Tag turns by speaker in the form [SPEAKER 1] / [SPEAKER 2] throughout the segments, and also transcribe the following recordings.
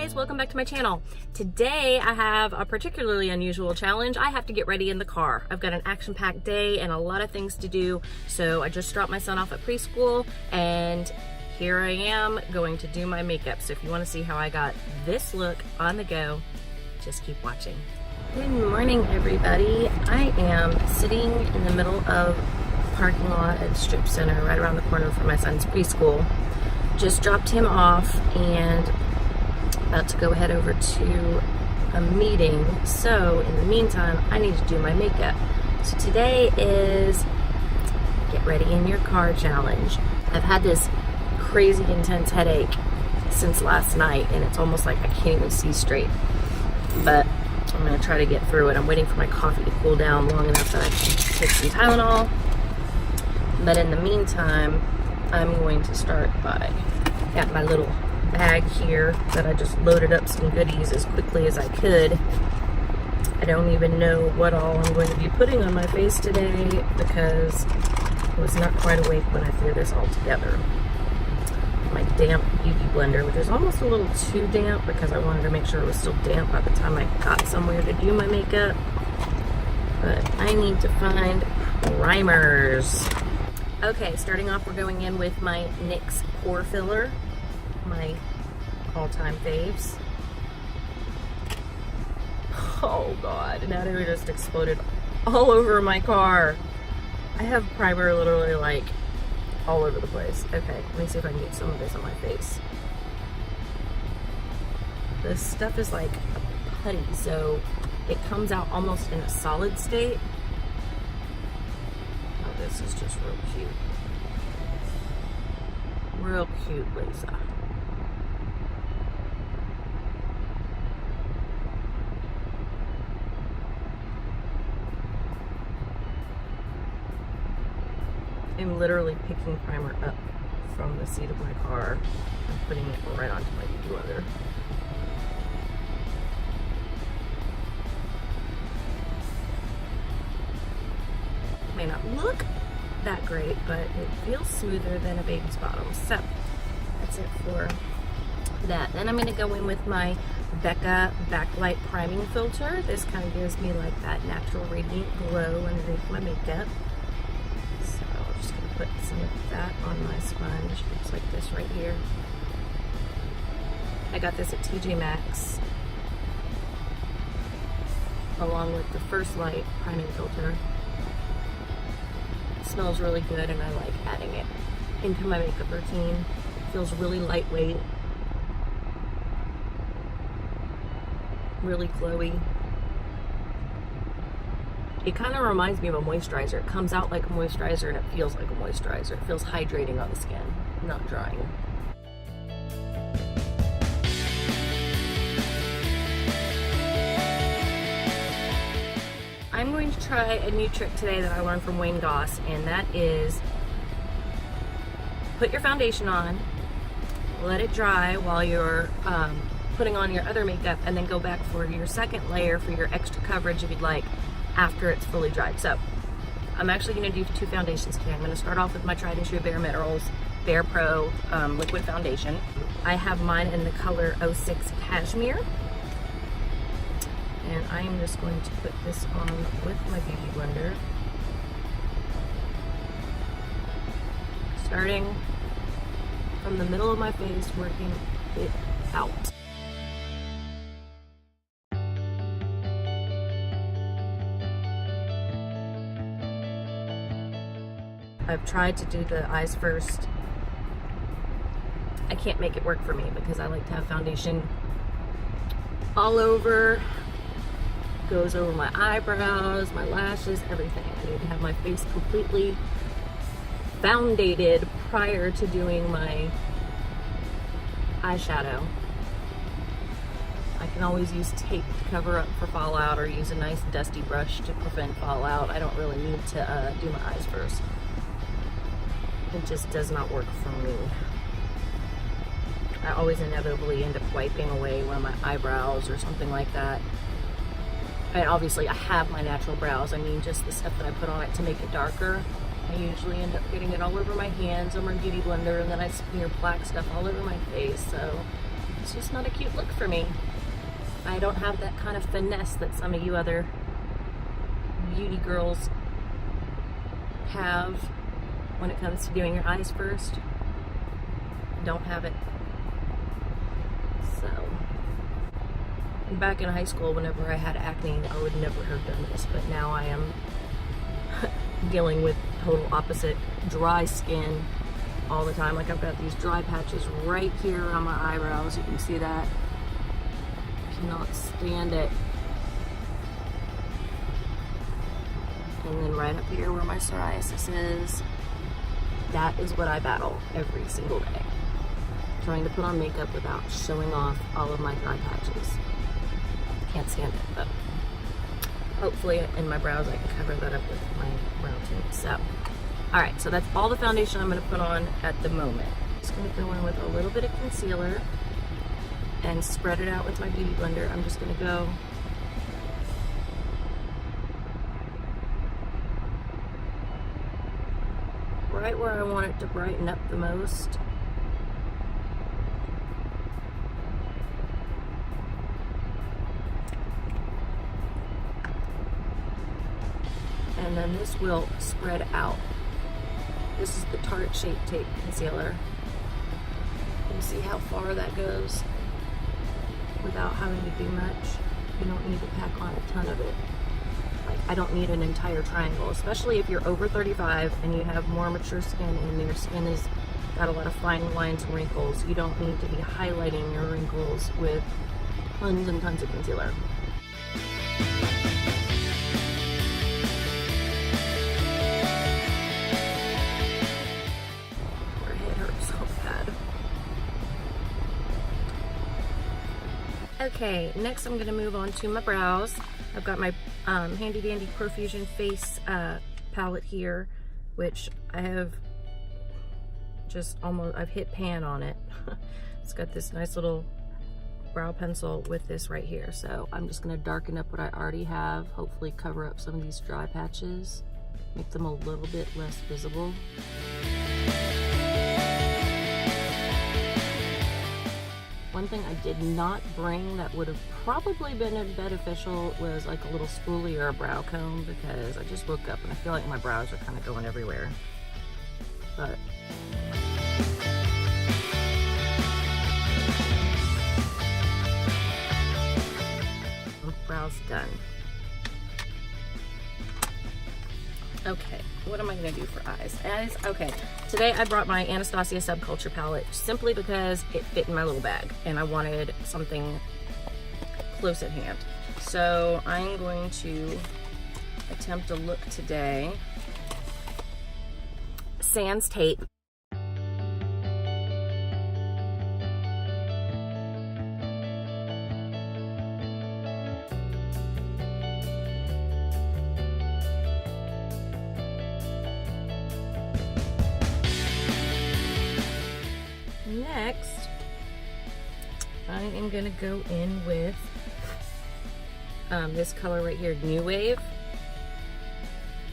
[SPEAKER 1] guys, welcome back to my channel. Today I have a particularly unusual challenge. I have to get ready in the car. I've got an action-packed day and a lot of things to do, so I just dropped my son off at preschool and here I am going to do my makeup. So if you want to see how I got this look on the go, just keep watching. Good morning, everybody. I am sitting in the middle of a parking lot at Strip Center right around the corner from my son's preschool. Just dropped him off and about to go head over to a meeting. So in the meantime, I need to do my makeup. So today is get ready in your car challenge. I've had this crazy intense headache since last night and it's almost like I can't even see straight. But I'm gonna try to get through it. I'm waiting for my coffee to cool down long enough that I can take some Tylenol. But in the meantime, I'm going to start by, got my little bag here that I just loaded up some goodies as quickly as I could. I don't even know what all I'm going to be putting on my face today because I was not quite awake when I threw this all together. My damp beauty blender, which is almost a little too damp because I wanted to make sure it was still damp by the time I got somewhere to do my makeup. But I need to find primers. Okay, starting off, we're going in with my NYX pore filler, my all-time faves. Oh god, now they just exploded all over my car. I have primer literally like all over the place. Okay, let me see if I can get some of this on my face. This stuff is like a putty, so it comes out almost in a solid state. Oh, this is just real cute. Real cute, Lisa. I'm literally picking primer up from the seat of my car and putting it right onto my beauty blender. May not look that great, but it feels smoother than a baby's bottom. So that's it for that. Then I'm going to go in with my Becca Backlight Priming Filter. This kind of gives me like that natural radiant glow underneath my makeup. So I'm just going to put some of that on my sponge. Looks like this right here. I got this at TJ Maxx along with the First Light Priming Filter. Smells really good and I like adding it into my makeup routine. Feels really lightweight, really glowy. It kind of reminds me of a moisturizer. It comes out like a moisturizer and it feels like a moisturizer. It feels hydrating on the skin, not drying. I'm going to try a new trick today that I learned from Wayne Goss, and that is put your foundation on, let it dry while you're putting on your other makeup, and then go back for your second layer for your extra coverage if you'd like after it's fully dried. So I'm actually going to do two foundations today. I'm going to start off with my tried and true Bare Minerals Bare Pro liquid foundation. I have mine in the color 06 Cashmere. And I am just going to put this on with my beauty blender. Starting from the middle of my face, working it out. I've tried to do the eyes first. I can't make it work for me because I like to have foundation all over. Goes over my eyebrows, my lashes, everything. I need to have my face completely foundated prior to doing my eyeshadow. I can always use tape to cover up for fallout or use a nice dusty brush to prevent fallout. I don't really need to do my eyes first. It just does not work for me. I always inevitably end up wiping away one of my eyebrows or something like that. And obviously I have my natural brows. I mean, just the stuff that I put on it to make it darker. I usually end up getting it all over my hands or my beauty blender, and then I smear black stuff all over my face. So It's just not a cute look for me. I don't have that kind of finesse that some of you other beauty girls have when it comes to doing your eyes first. Don't have it. So, back in high school, whenever I had acne, I would never have done this, but now I am dealing with total opposite, dry skin all the time. Like, I've got these dry patches right here on my eyebrows. You can see that. Cannot stand it. And then right up here where my psoriasis is, that is what I battle every single day. Trying to put on makeup without showing off all of my dry patches. Can't stand it, but hopefully in my brows I can cover that up with my brow tint. So, alright, so that's all the foundation I'm going to put on at the moment. Just going to go in with a little bit of concealer and spread it out with my beauty blender. I'm just going to go right where I want it to brighten up the most. And then this will spread out. This is the Tarte Shape Tape Concealer. You see how far that goes without having to do much. You don't need to pack on a ton of it. Like, I don't need an entire triangle, especially if you're over 35 and you have more mature skin and your skin has got a lot of fine lines and wrinkles. You don't need to be highlighting your wrinkles with tons and tons of concealer. Okay, next I'm going to move on to my brows. I've got my handy dandy Profusion face palette here, which I have just almost, I've hit pan on it. It's got this nice little brow pencil with this right here. So I'm just going to darken up what I already have, hopefully cover up some of these dry patches, make them a little bit less visible. One thing I did not bring that would have probably been beneficial was like a little spoolie or a brow comb, because I just woke up and I feel like my brows are kind of going everywhere. But brows done. Okay, what am I gonna do for eyes? Eyes, okay. Today I brought my Anastasia Subculture palette simply because it fit in my little bag and I wanted something close at hand. So I'm going to attempt a look today. Sans tape. Next, I am going to go in with this color right here, New Wave,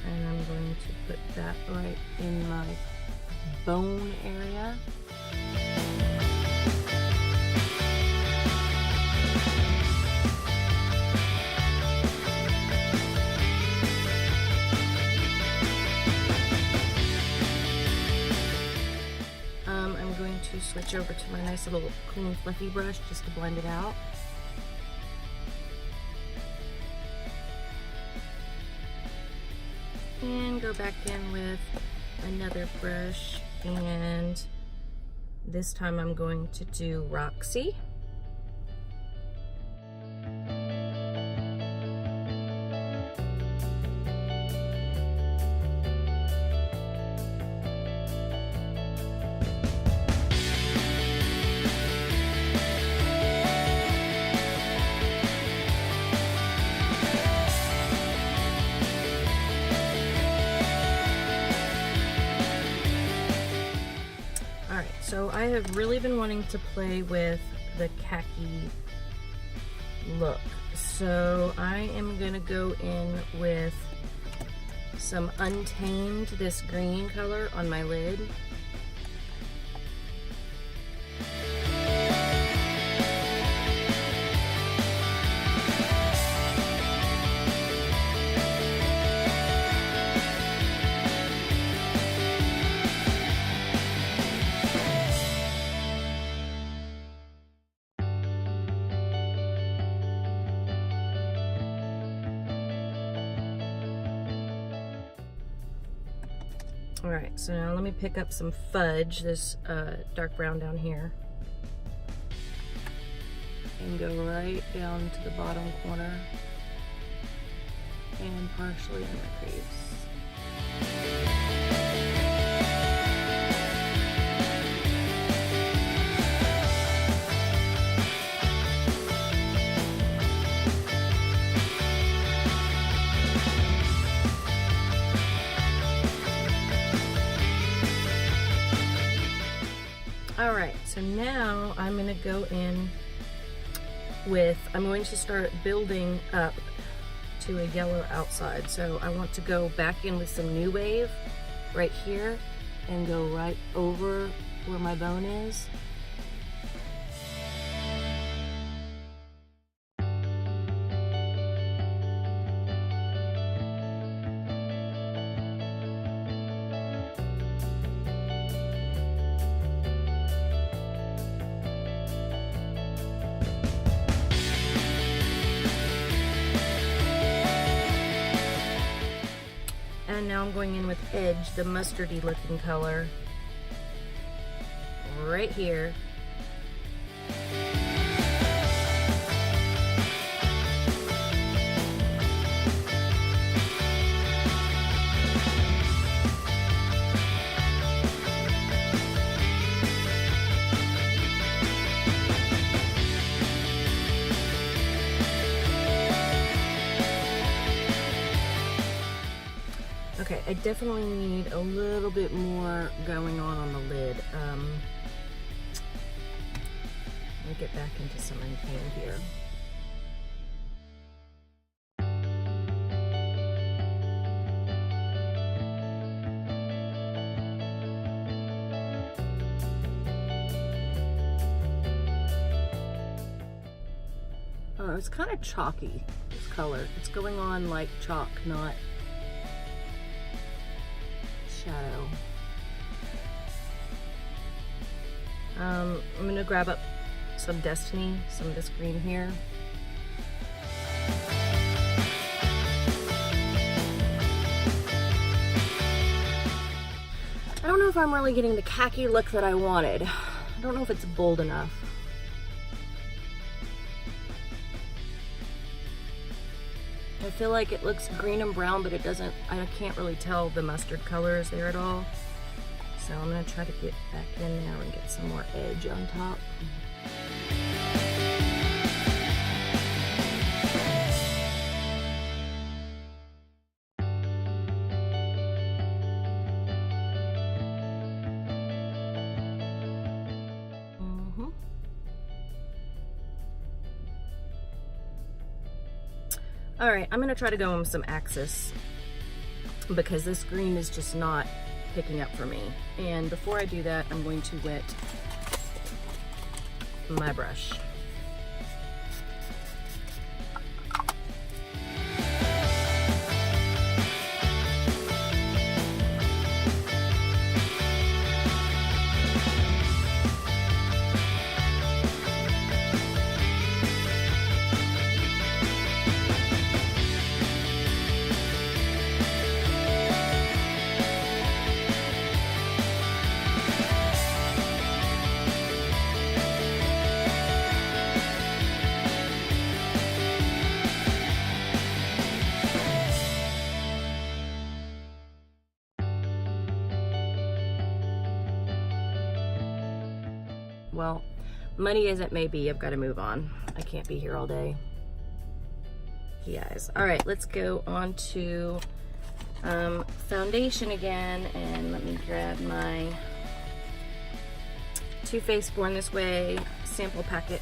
[SPEAKER 1] and I'm going to put that right in my bone area. I'm going to switch over to my nice little clean fluffy brush just to blend it out. And go back in with another brush, and this time I'm going to do Roxy. So I have really been wanting to play with the khaki look. So I am gonna go in with some Untamed, this green color, on my lid. All right, so now let me pick up some fudge, this dark brown down here, and go right down to the bottom corner and partially in the crease. All right, so now I'm gonna go in with, I'm going to start building up to a yellow outside. So I want to go back in with some New Wave right here and go right over where my bone is. And now I'm going in with Edge, the mustardy looking color, right here. Okay, I definitely need a little bit more going on the lid. Let me get back into some untamed here. Oh, it's kind of chalky, this color. It's going on like chalk, not shadow. I'm gonna grab up some Destiny, some of this green here. I don't know if I'm really getting the khaki look that I wanted. I don't know if it's bold enough. I feel like it looks green and brown, but it doesn't, I can't really tell the mustard color is there at all. So I'm gonna try to get back in there and get some more edge on top. All right, I'm gonna try to go in with some Axis because this green is just not picking up for me. And before I do that, I'm going to wet my brush. Well, muddy as it may be, I've got to move on. I can't be here all day. Yes. All right, let's go on to foundation again, and let me grab my Too Faced Born This Way sample packet.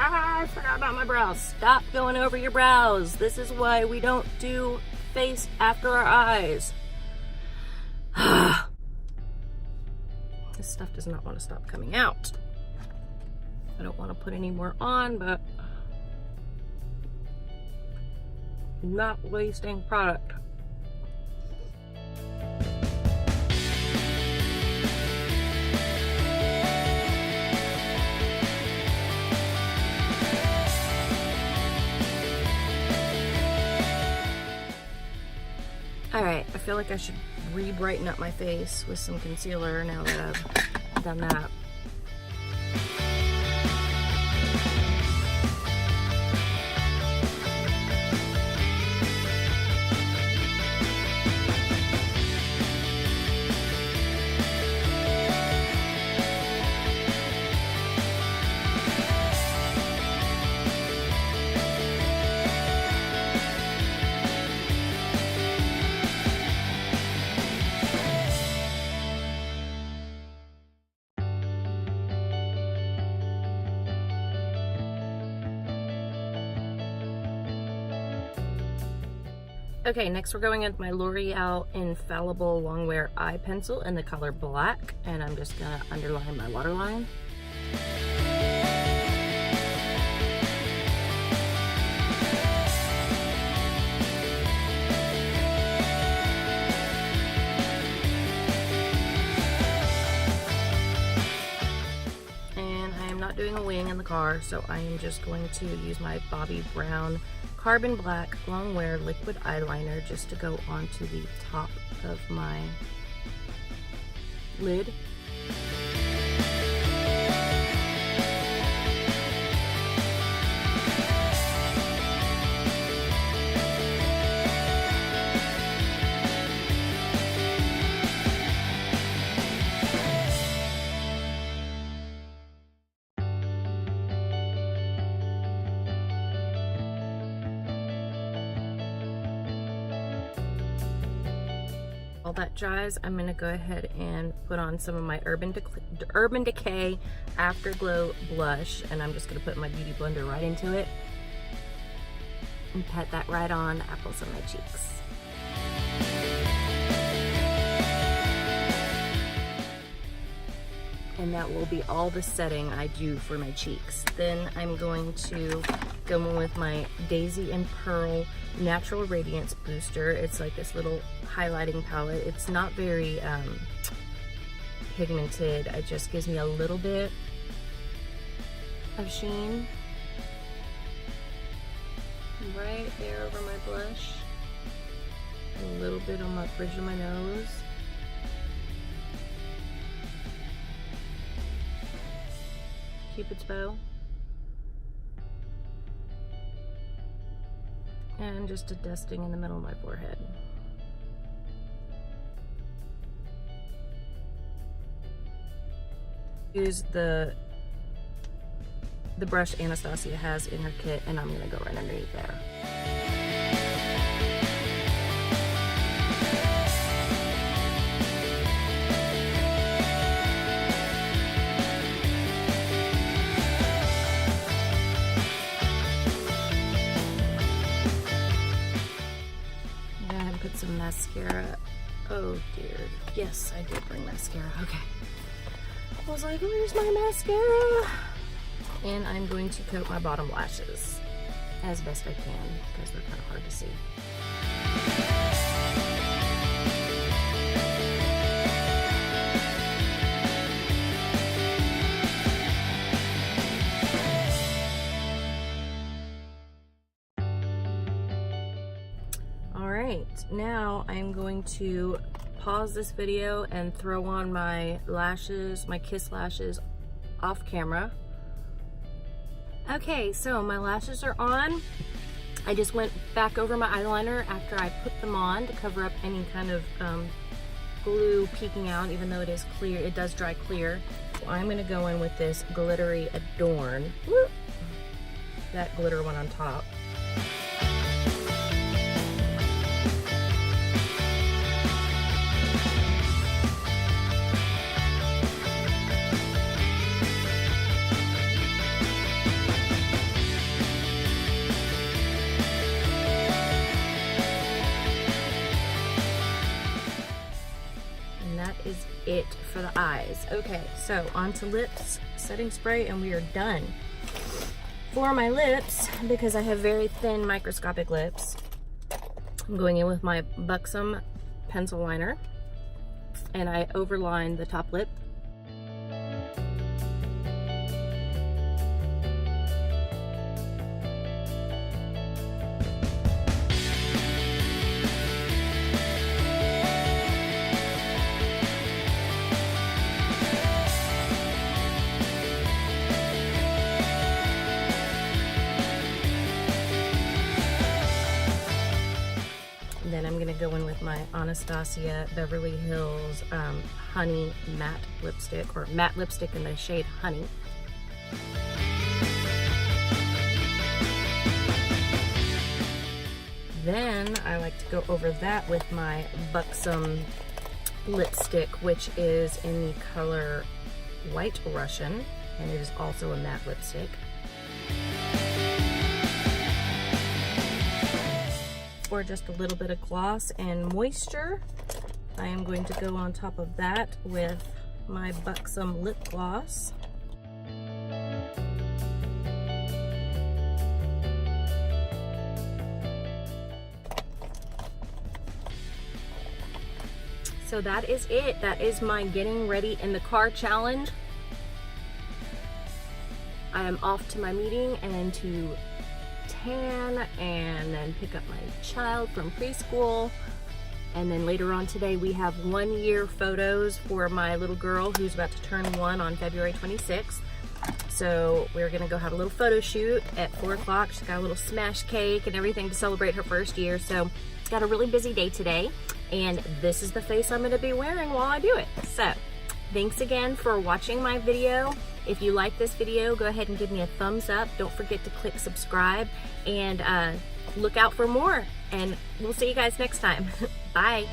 [SPEAKER 1] I forgot about my brows. Stop going over your brows. This is why we don't do face after our eyes. This stuff does not want to stop coming out. I don't want to put any more on, but not wasting product. All right, I feel like I should re-brighten up my face with some concealer now that I've done that. Okay, next we're going with my L'Oreal Infallible Longwear Eye Pencil in the color black, and I'm just gonna underline my waterline. And I am not doing a wing in the car, so I am just going to use my Bobbi Brown Carbon Black Longwear Liquid Eyeliner just to go onto the top of my lid. While that dries, I'm gonna go ahead and put on some of my Urban Decay Afterglow blush, and I'm just gonna put my beauty blender right into it and pat that right on the apples of my cheeks. And that will be all the setting I do for my cheeks. Then I'm going to go in with my Daisy and Pearl Natural Radiance Booster. It's like this little highlighting palette. It's not very pigmented. It just gives me a little bit of sheen right there over my blush. A little bit on my bridge of my nose. Cupid's bow. And just a dusting in the middle of my forehead. Use the brush Anastasia has in her kit, and I'm gonna go right underneath there. Put some mascara. Oh dear. Yes, I did bring mascara. Okay. I was like, where's my mascara? And I'm going to coat my bottom lashes as best I can because they're kind of hard to see. Now I'm going to pause this video and throw on my lashes, my Kiss lashes, off camera. Okay, so my lashes are on. I just went back over my eyeliner after I put them on to cover up any kind of glue peeking out, even though it is clear, it does dry clear. So I'm gonna go in with this Glittery Adorn. Whoop. That glitter one on top. is it for the eyes. Okay, so on to lips, setting spray, and we are done. For my lips, because I have very thin microscopic lips, I'm going in with my Buxom pencil liner, and I overline the top lip. Then I'm gonna go in with my Anastasia Beverly Hills Honey Matte Lipstick, or matte lipstick in the shade Honey. Then I like to go over that with my Buxom lipstick, which is in the color White Russian, and it is also a matte lipstick. For just a little bit of gloss and moisture, I am going to go on top of that with my Buxom lip gloss. So that is it. That is my getting ready in the car challenge. I am off to my meeting and to tan and then pick up my child from preschool, and then later on today we have 1 year photos for my little girl who's about to turn 1 on February 26th. So we're gonna go have a little photo shoot at 4 o'clock. She's got a little smash cake and everything to celebrate her first year. So got a really busy day today, and this is the face I'm gonna be wearing while I do it. So thanks again for watching my video. If you like this video, go ahead and give me a thumbs up. Don't forget to click subscribe, and look out for more. And we'll see you guys next time. Bye.